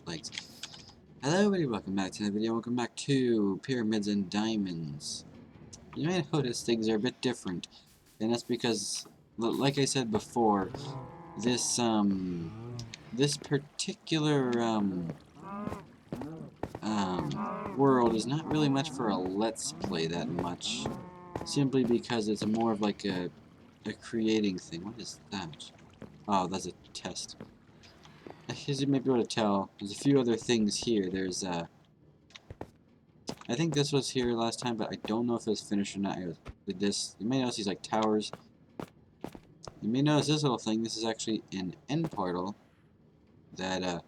legs. Hello everybody, welcome back to the video. Welcome back to Pyramids and Diamonds. You may notice things are a bit different, and that's because, like I said before, this this particular world is not really much for a let's play that much, simply because it's more of like a creating thing. What is that? Oh, that's a test. As you may be able to tell, there's a few other things here. There's I think this was here last time, but I don't know if it was finished or not. It was with this. You may notice these like towers. You may notice this little thing. This is actually an end portal that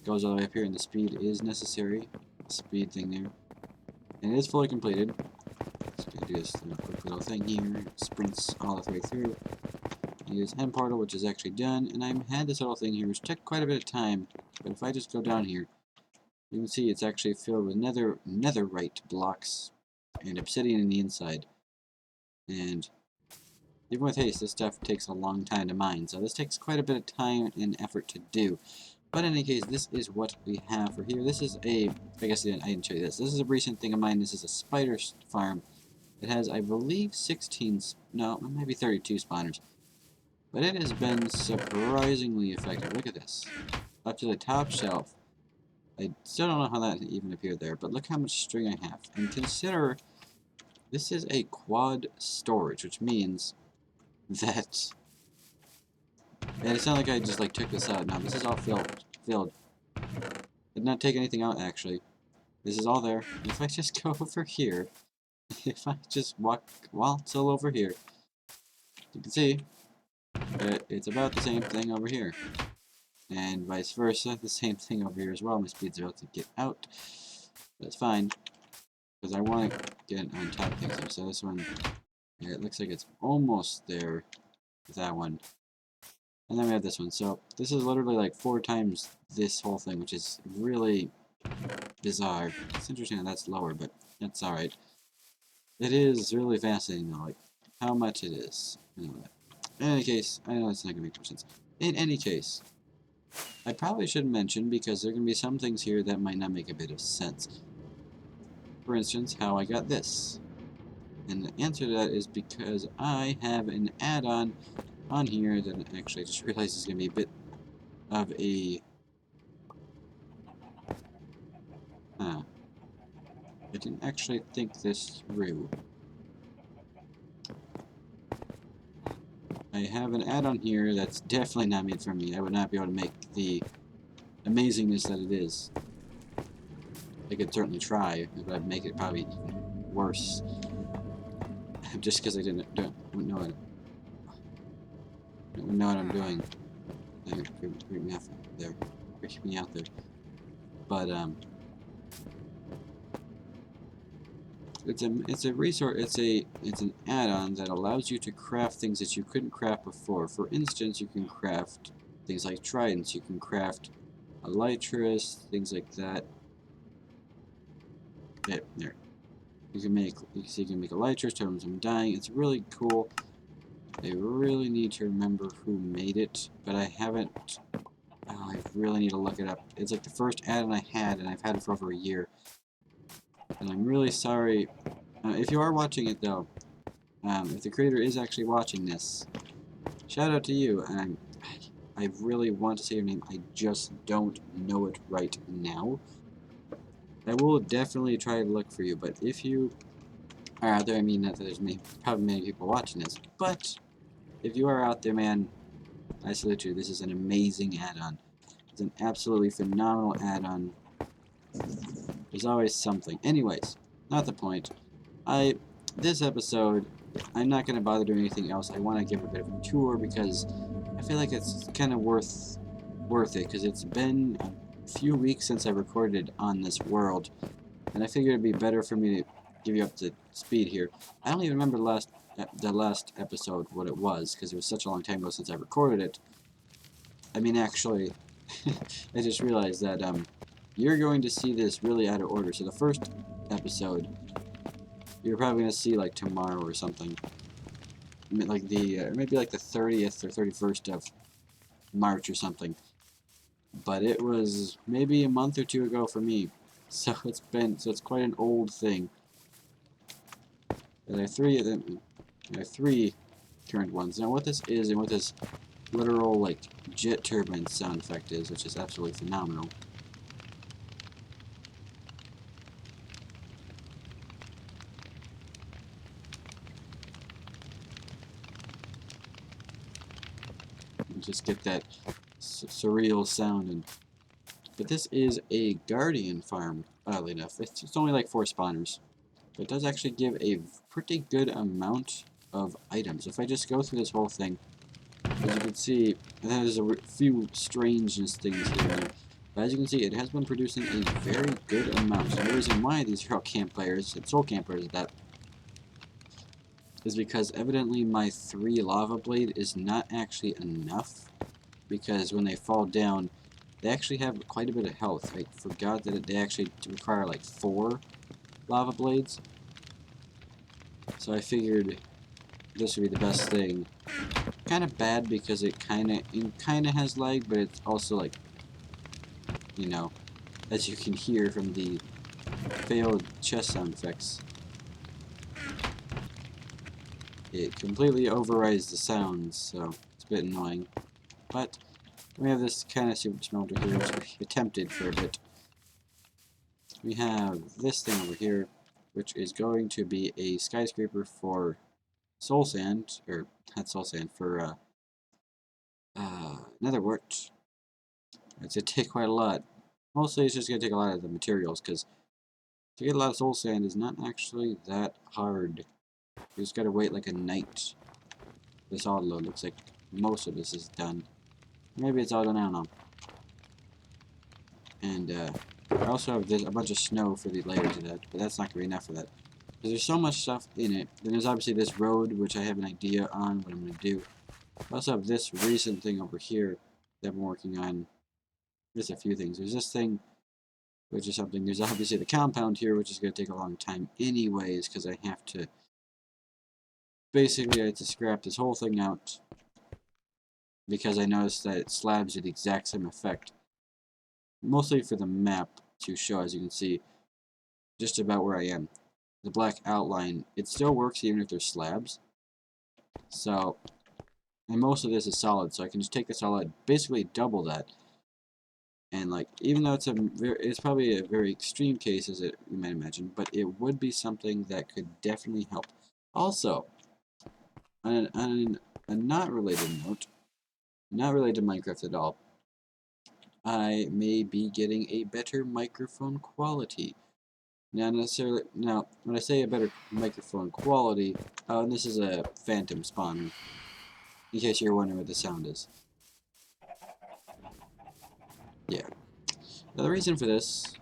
goes all the way up here, and the speed is necessary. Speed thing there, and it is fully completed. So you do this quick little thing here. Sprints all the way through. And this end portal, which is actually done, and I had this little thing here, which took quite a bit of time. But if I just go down here, you can see it's actually filled with netherite blocks and obsidian in the inside. And even with haste, this stuff takes a long time to mine, so this takes quite a bit of time and effort to do. But in any case, this is what we have for here. This is a, I guess I didn't show you this. This is a recent thing of mine. This is a spider farm. It has, I believe, 16, no, maybe 32 spawners. But it has been surprisingly effective. Look at this. Up to the top shelf. I still don't know how that even appeared there, but look how much string I have. And consider this is a quad storage, which means that, and it's not like I just like took this out. Now this is all filled. Did not take anything out actually. This is all there. If I just go over here, if I just waltz all over here, you can see that it's about the same thing over here. And vice versa, the same thing over here as well. My speed's about to get out. That's fine, because I want to get on top of things here. So this one, yeah, it looks like it's almost there with that one. And then we have this one. So this is literally like 4 times this whole thing, which is really bizarre. It's interesting that that's lower, but that's alright. It is really fascinating though, like how much it is. Anyway, in any case, I know it's not going to make more sense. In any case, I probably should mention, because there are going to be some things here that might not make a bit of sense. For instance, how I got this. And the answer to that is because I have an add-on on here that actually I just realized is going to be a bit of a... I didn't actually think this through. I have an add-on here that's definitely not made for me. I would not be able to make the amazingness that it is. I could certainly try, but I'd make it probably even worse. Just because I wouldn't know what I'm doing. Freak me out there. Freak me out there. But it's a resource. It's an add-on that allows you to craft things that you couldn't craft before. For instance, you can craft things like tridents. You can craft elytras, things like that. There. You can make elytras, totems from dying. It's really cool. I really need to remember who made it, but I haven't. Oh, I really need to look it up. It's like the first add-on I had, and I've had it for over a year. And I'm really sorry. If you are watching it, though, if the creator is actually watching this, shout out to you. And I really want to say your name. I just don't know it right now. I will definitely try to look for you, but if you are out there, I mean, that there's probably many people watching this, but if you are out there, man, I salute you. This is an amazing add-on. It's an absolutely phenomenal add-on. There's always something. Anyways, not the point. This episode, I'm not going to bother doing anything else. I want to give a bit of a tour because I feel like it's kind of worth it, because it's been a few weeks since I recorded on this world, and I figured it'd be better for me to give you up to speed here. I don't even remember the last episode what it was, because it was such a long time ago since I recorded it. I mean, actually, I just realized that you're going to see this really out of order. So the first episode, you're probably going to see like tomorrow or something. Like maybe like the 30th or 31st of March or something. but it was maybe a month or two ago for me. So it's quite an old thing. There are three current ones. Now what this is and what this literal like jet turbine sound effect is, which is absolutely phenomenal. You just get that surreal sound. But this is a Guardian farm, oddly enough. It's only like 4 spawners. But it does actually give a pretty good amount of items. If I just go through this whole thing, as you can see, there's a few strangeness things here and there. But as you can see, it has been producing a very good amount. And the reason why these are all campfires and soul campers at that is because evidently my 3 lava blade is not actually enough. Because when they fall down, they actually have quite a bit of health. I forgot that they actually require like 4 lava blades. So I figured this would be the best thing. Kind of bad because it kind of has lag, but it's also like, you know, as you can hear from the failed chest sound effects, it completely overrides the sounds, so it's a bit annoying. But we have this kind of super smelter here, which we attempted for a bit. We have this thing over here, which is going to be a skyscraper for soul sand, or not soul sand, for nether wart. It's going to take quite a lot. Mostly it's just going to take a lot of the materials, because to get a lot of soul sand is not actually that hard. You just gotta wait like a night. This auto load looks like most of this is done. Maybe it's all done, I don't know. And I also have a bunch of snow for the layers of that, but that's not gonna be enough for that. Because there's so much stuff in it. Then there's obviously this road, which I have an idea on what I'm gonna do. I also have this recent thing over here that I'm working on. There's a few things. There's this thing, which is something. There's obviously the compound here, which is gonna take a long time anyways, because I have to basically I had to scrap this whole thing out because I noticed that slabs do the exact same effect. Mostly for the map to show, as you can see, just about where I am. The black outline, it still works even if there's slabs. So, and most of this is solid, so I can just take the solid, basically double that. And like, even though it's probably a very extreme case, as you might imagine, but it would be something that could definitely help. Also, on a not related note, not related to Minecraft at all, I may be getting a better microphone quality. Now, when I say a better microphone quality, and this is a phantom spawn, in case you're wondering what the sound is. Yeah. Now, the reason for this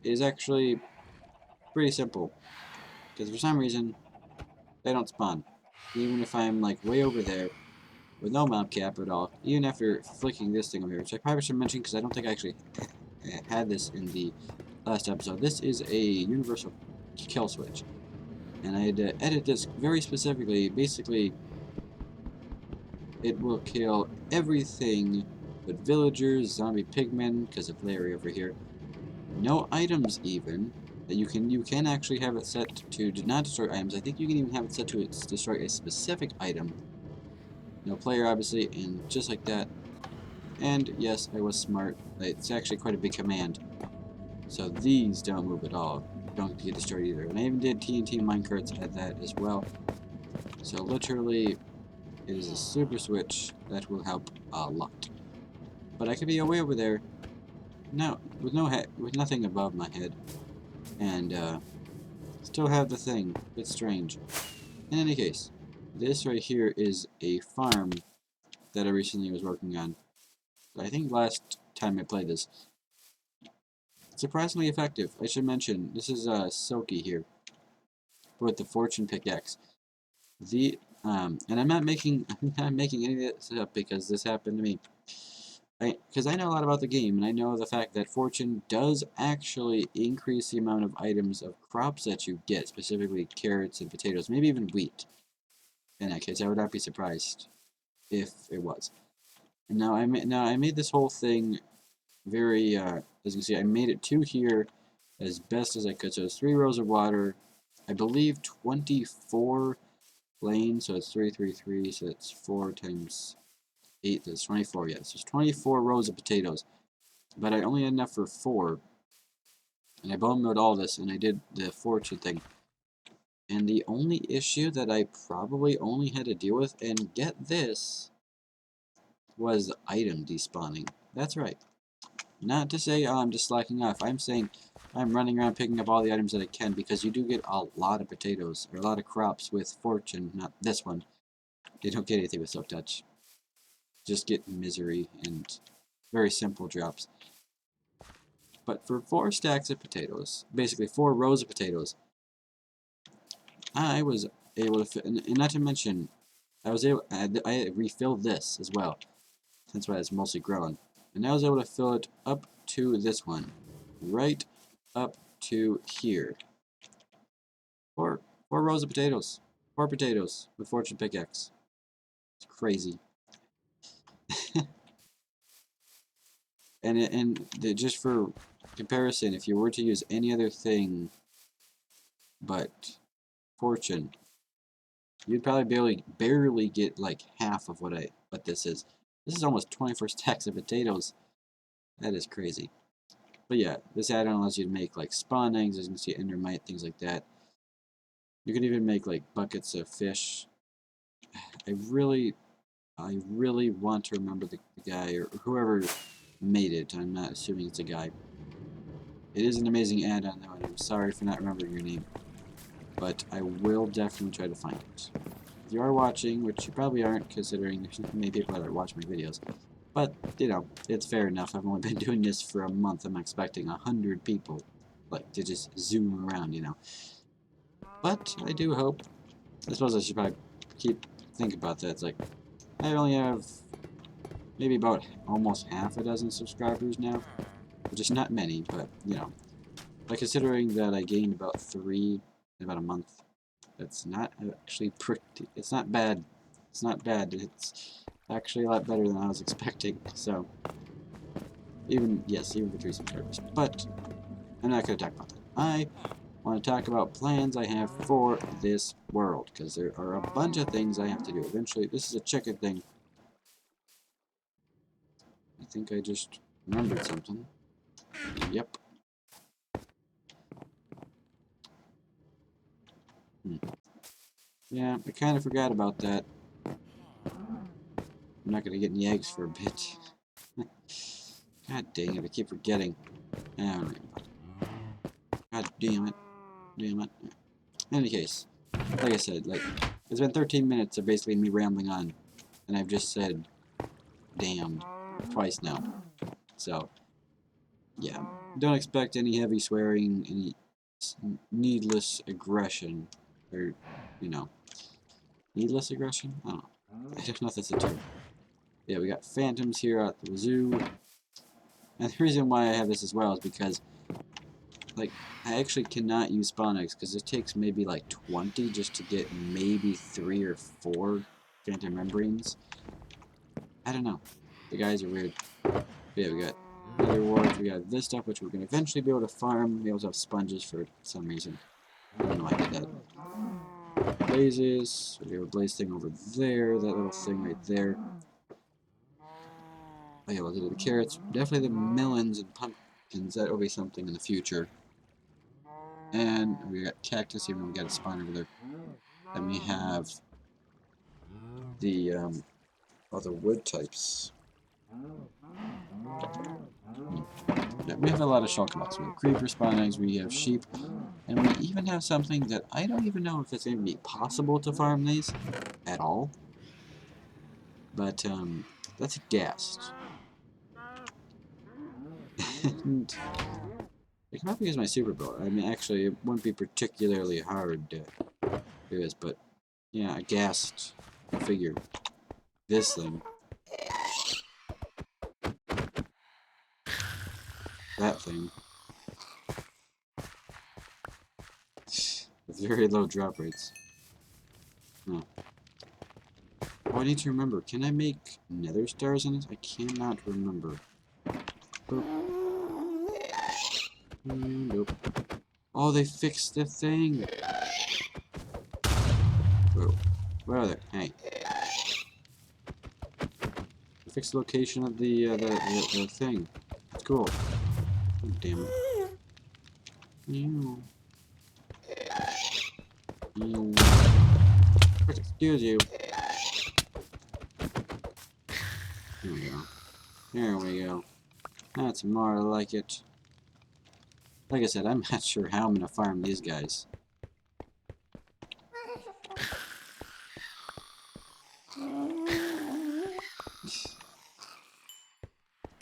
is actually pretty simple, because for some reason, they don't spawn. Even if I'm like way over there, with no mount cap at all, even after flicking this thing over here, which I probably should mention because I don't think I actually had this in the last episode. This is a universal kill switch. And I had to edit this very specifically. Basically, it will kill everything but villagers, zombie pigmen, because of Larry over here. No items even. That you can actually have it set to do not destroy items. I think you can even have it set to destroy a specific item. No player, obviously, and just like that. And yes, I was smart. It's actually quite a big command. So these don't move at all. Don't get destroyed either. And I even did TNT minecarts at that as well. So literally, it is a super switch that will help a lot. But I could be way over there, no, with no head, with nothing above my head, and still have the thing. It's strange. In any case, this right here is a farm that I recently was working on. I think last time I played this. Surprisingly effective. I should mention, this is Soki here with the Fortune Pickaxe. And I'm not making any of this up because this happened to me. Because I know a lot about the game, and I know the fact that Fortune does actually increase the amount of items of crops that you get, specifically carrots and potatoes, maybe even wheat. In that case, I would not be surprised if it was. And now I made this whole thing very, as you can see, I made it to here as best as I could. So it's 3 rows of water. I believe 24 lanes, so it's 333, so it's 4 times 8, that's 24, yes. There's 24 rows of potatoes, but I only had enough for 4, and I bone mowed all this, and I did the fortune thing. And the only issue that I probably only had to deal with, and get this, was the item despawning. That's right. Not to say, oh, I'm just slacking off. I'm saying I'm running around picking up all the items that I can, because you do get a lot of potatoes, or a lot of crops with fortune, not this one. You don't get anything with Silk Touch. Just get misery and very simple drops. But for 4 stacks of potatoes, basically 4 rows of potatoes, I was able to, and not to mention, I refilled this as well. That's why it's mostly grown. And I was able to fill it up to this one. Right up to here. 4 rows of potatoes. 4 potatoes with fortune pickaxe. It's crazy. and just for comparison, if you were to use any other thing but fortune, you'd probably barely get like half of what this is. This is almost 24 stacks of potatoes. That is crazy. But yeah, this add-on allows you to make like spawn eggs, as you can see, endermite, things like that. You can even make like buckets of fish. I really want to remember the guy or whoever made it. I'm not assuming it's a guy. It is an amazing add-on though, and I'm sorry for not remembering your name. But I will definitely try to find it. If you are watching, which you probably aren't considering there's many people that watch my videos, but, you know, it's fair enough. I've only been doing this for a month. I'm expecting 100 people, like, to just zoom around, you know. But I do hope. I suppose I should probably think about that. It's like, I only have maybe about almost half a dozen subscribers now, which is not many, but, you know. But considering that I gained about 3 in about a month, it's not actually pretty, it's not bad. It's not bad. It's actually a lot better than I was expecting, so. Even for 3 subscribers. But I'm not going to talk about that. I want to talk about plans I have for this world, because there are a bunch of things I have to do. Eventually, this is a chicken thing. I think I just remembered something. Yep. Yeah, I kind of forgot about that. I'm not going to get any eggs for a bit. God dang it, I keep forgetting. God damn it. Damn it. In any case, like I said, it's been 13 minutes of basically me rambling on, and I've just said damn twice now. So, yeah. Don't expect any heavy swearing, any needless aggression, or, you know, needless aggression? I don't know. I don't know if that's a term. Yeah, we got phantoms here at the zoo. And the reason why I have this as well is because, like, I actually cannot use spawn eggs because it takes maybe like 20 just to get maybe 3 or 4 phantom membranes. I don't know. The guys are weird. But yeah, we got other rewards. We got this stuff, which we're going to eventually be able to farm. We also have sponges for some reason. I don't know why I did that. Blazes. We have a blaze thing over there. That little thing right there. Oh yeah, we'll do the carrots. Definitely the melons and pumpkins. That will be something in the future. And we got cactus, even though we got a spawn over there. Then we have the other wood types. Yeah, we have a lot of shulker. We have creeper spawn eggs, we have sheep, and we even have something that I don't even know if it's going to be possible to farm these at all. But that's a ghast. And I can probably use my super bow. I mean, actually, it wouldn't be particularly hard to do this, but yeah, a ghast. I figure this thing. That thing. With very low drop rates. Oh. Oh, I need to remember. Can I make nether stars in this? I cannot remember. Boop. Nope. Oh, they fixed the thing. Whoa. Where are they? Hey. They fixed the location of the thing. It's cool. Oh, damn it. Ew. Ew. Excuse you. There we go. There we go. That's more like it. Like I said, I'm not sure how I'm gonna farm these guys.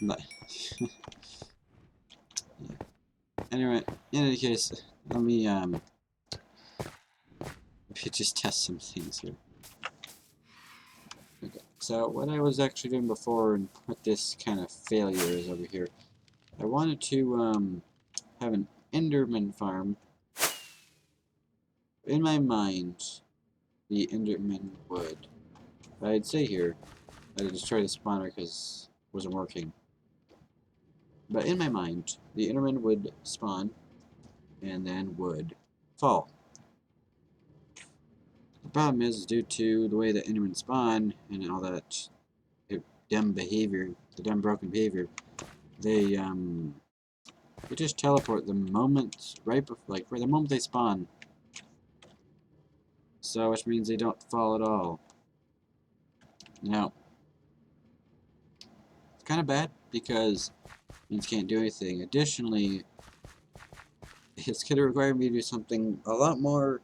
But yeah. Anyway, in any case, let me just test some things here. Okay. So what I was actually doing before and what this kind of failure is over here, I wanted to have an Enderman farm. In my mind, the Enderman would. But I'd say here that I destroyed the spawner because it wasn't working. But in my mind, the Enderman would spawn and then would fall. The problem is due to the way that Endermen spawn and all that dumb behavior, the dumb broken behavior, they just teleport the moment right the moment they spawn. So which means they don't fall at all. Now it's kind of bad because it means can't do anything. Additionally, it's going to require me to do something a lot more,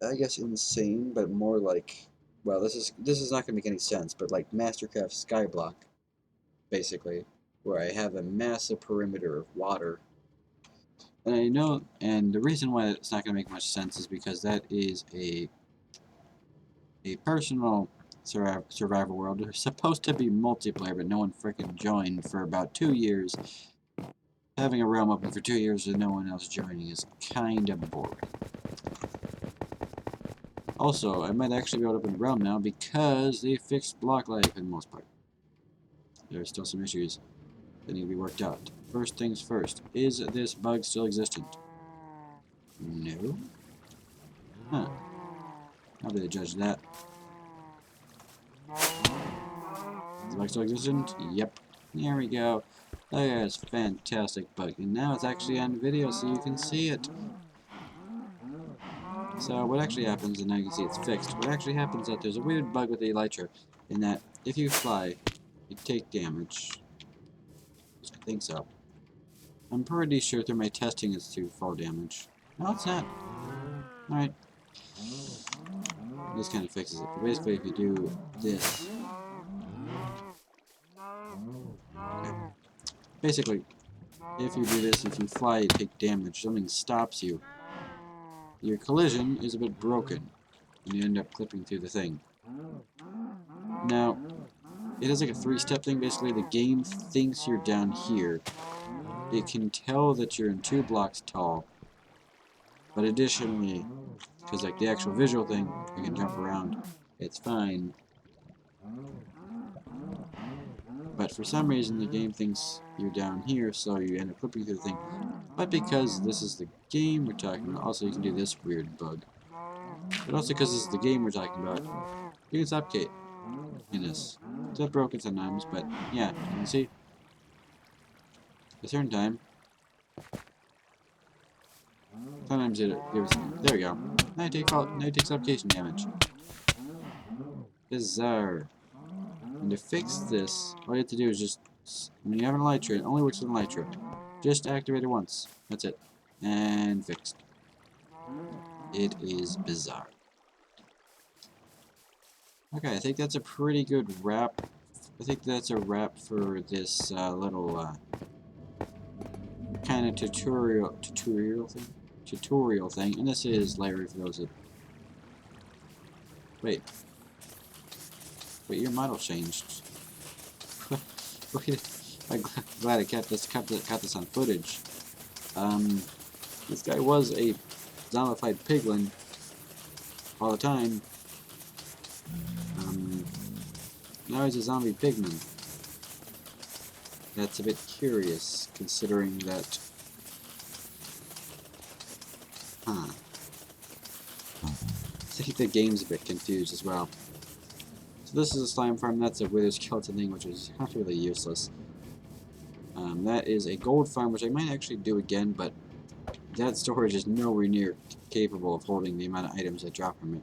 I guess, insane, but more like, well, this is not going to make any sense, but like Mastercraft Skyblock, basically, where I have a massive perimeter of water. And I know, and the reason why it's not going to make much sense is because that is a personal survival world. It's supposed to be multiplayer, but no one freaking joined for about 2 years. Having a realm open for 2 years with no one else joining is kind of boring. Also, I might actually be able to open the realm now because they fixed block life for the most part. There are still some issues that need to be worked out. First things first, is this bug still existent? No. Huh. How did they judge that? Is the bug still existent? Yep. There we go. Look at this fantastic bug. And now it's actually on video so you can see it. So what actually happens, and now you can see it's fixed, what actually happens is that there's a weird bug with the elytra, in that if you fly, you take damage. I think so. I'm pretty sure through my testing it's to fall damage. No, it's not. Alright. This kind of fixes it. But basically, if you do this... Okay. Basically, if you do this, if you fly, you take damage. Something stops you. Your collision is a bit broken, and you end up clipping through the thing. Now, it is like a 3-step thing. Basically, the game thinks you're down here. It can tell that you're in 2 blocks tall. But additionally, because like the actual visual thing, you can jump around. It's fine. But for some reason, the game thinks you're down here, so you end up clipping through the thing. But because this is the game we're talking about, also you can do this weird bug. But also because this is the game we're talking about, you can stop Kate in this. It's a bit broken sometimes, but yeah, you can see. A certain time. Sometimes it gives. There we go. Now you take suffocation damage. Bizarre. And to fix this, all you have to do is just, when you have an elytra, it only works with an elytra. Just activate it once. That's it. And fixed. It is bizarre. Okay, I think that's a pretty good wrap. I think that's a wrap for this little kind of tutorial thing. And this is Larry for those that... Wait, your model changed. I'm glad I kept this on footage. This guy was a zombified piglin all the time. Now he's a zombie pigman. That's a bit curious, considering that... Huh. I think the game's a bit confused as well. So this is a slime farm, that's a wither skeleton thing, which is really useless. That is a gold farm, which I might actually do again, but that storage is nowhere near capable of holding the amount of items I drop from it.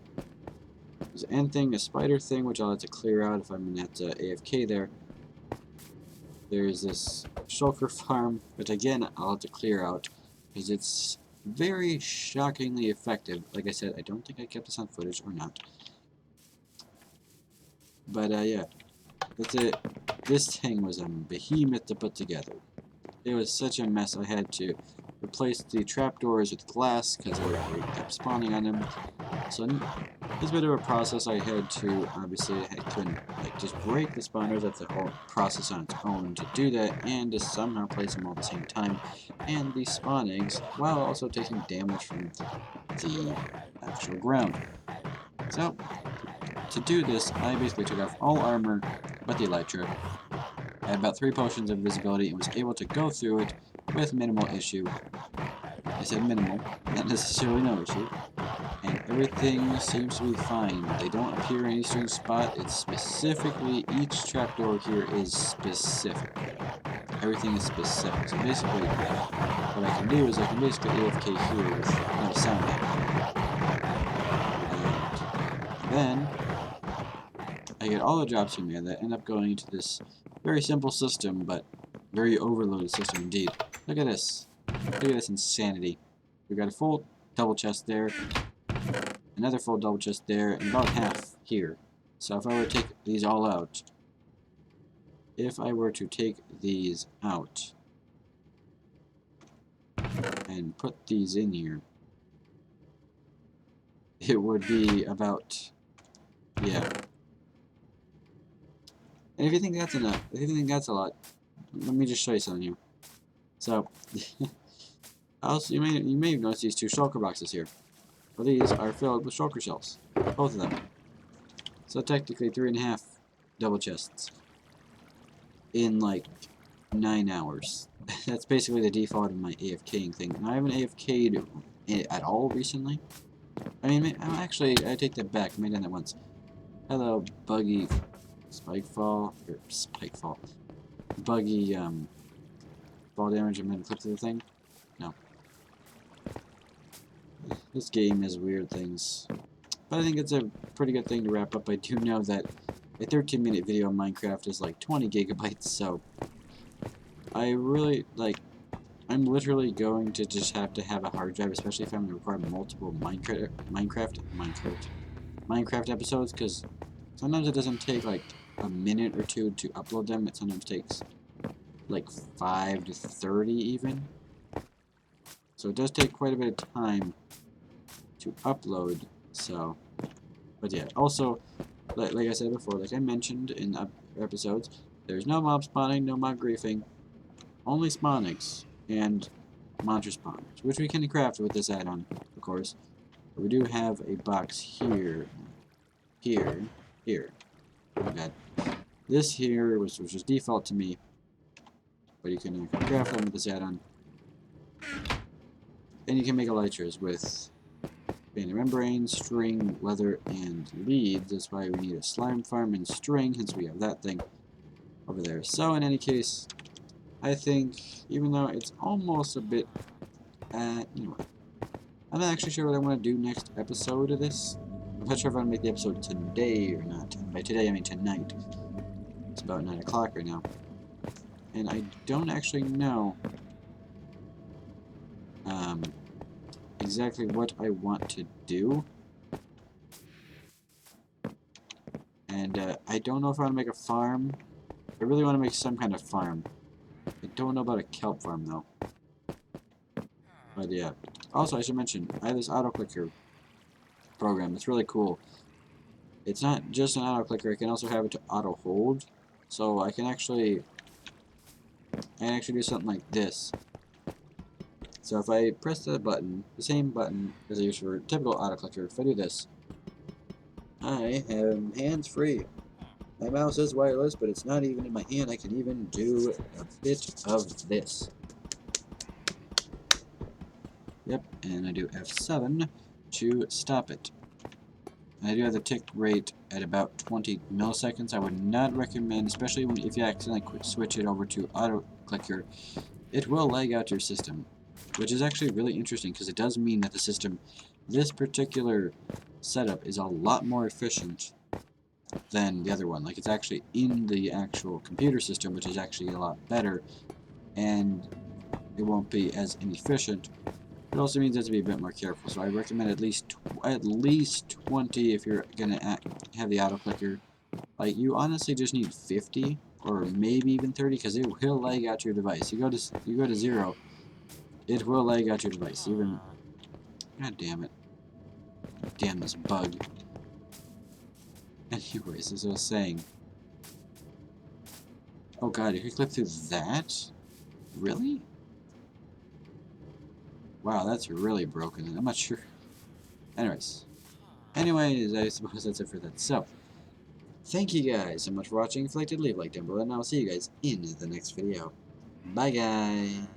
There's an ant thing, a spider thing, which I'll have to clear out if I'm at AFK there. There's this shulker farm, which again I'll have to clear out, because it's very shockingly effective. Like I said, I don't think I kept this on footage or not. But yeah, that's it. This thing was a behemoth to put together. It was such a mess. I had to replace the trapdoors with glass because they kept spawning on them. So it was a bit of a process. I had to, obviously, I couldn't like just break the spawners. That's a whole process on its own to do that, and to somehow place them all at the same time, and the spawn eggs, while also taking damage from the actual ground. So, to do this, I basically took off all armor but the elytra. I had about 3 potions of invisibility and was able to go through it with minimal issue. I said minimal, not necessarily no issue. And everything seems to be fine. They don't appear in any strange spot. It's specifically, each trapdoor here is specific. Everything is specific. So basically, what I can do is I can basically AFK here with no sound happening. And then, I get all the drops from here that end up going into this very simple system, but very overloaded system indeed. Look at this. Look at this insanity. We've got a full double chest there, another full double chest there, and about half here. So if I were to take these all out, and put these in here, it would be about, yeah. And if you think that's enough, if you think that's a lot, let me just show you something here. So, also you may have noticed these 2 shulker boxes here. Well, these are filled with shulker shells, both of them. So technically 3.5 double chests in like 9 hours. That's basically the default of my AFKing thing. And I haven't AFK'd at all recently. I mean, actually, I take that back. I made that once. Hello, buggy Spikefall, or Spikefall. Buggy, fall damage and then clip to the thing? No. This game has weird things. But I think it's a pretty good thing to wrap up. I do know that a 13-minute video on Minecraft is like 20 gigabytes, so I really, like, I'm literally going to just have to have a hard drive, especially if I'm going to record multiple Minecraft episodes, because sometimes it doesn't take like a minute or 2 to upload them. It sometimes takes like 5 to 30 even. So it does take quite a bit of time to upload. So, but yeah. Also, like I said before, like I mentioned in episodes, there's no mob spawning, no mob griefing, only spawn eggs and monster spawners, which we can craft with this add-on, of course. But we do have a box here. Oh god. This here, which is default to me, but you can craft them with this add-on. And you can make elytras with banded membrane, string, leather, and leads. That's why we need a slime farm and string, hence we have that thing over there. So in any case, I think, even though it's almost a bit, you know what, I'm not actually sure what I want to do next episode of this. I'm not sure if I'm going to make the episode today or not. And by today, I mean tonight. It's about 9 o'clock right now. And I don't actually know exactly what I want to do. And I don't know if I want to make a farm. I really want to make some kind of farm. I don't know about a kelp farm, though. But yeah. Also, I should mention, I have this auto-clicker program. It's really cool. It's not just an auto-clicker. I can also have it to auto-hold. So I can actually do something like this. So if I press the button, the same button as I use for a typical auto-clicker, if I do this, I am hands-free. My mouse is wireless, but it's not even in my hand. I can even do a bit of this. Yep, and I do F7 to stop it. And I do have the tick rate at about 20 milliseconds. I would not recommend, especially if you accidentally switch it over to auto clicker, it will lag out your system, which is actually really interesting because it does mean that the system, this particular setup, is a lot more efficient than the other one. Like, it's actually in the actual computer system, which is actually a lot better, and it won't be as inefficient. It also means you have to be a bit more careful, so I recommend at least 20 if you're gonna have the auto clicker. Like, you honestly just need 50 or maybe even 30 because it will lag out your device. You go to 0, it will lag out your device. Even, god damn it, damn this bug. Anyways, as I was saying, oh god, you could clip through that? Really? Wow, that's really broken. I'm not sure. Anyways, I suppose that's it for that. So, thank you guys so much for watching. If you liked it, leave a like down below, and I'll see you guys in the next video. Bye, guys.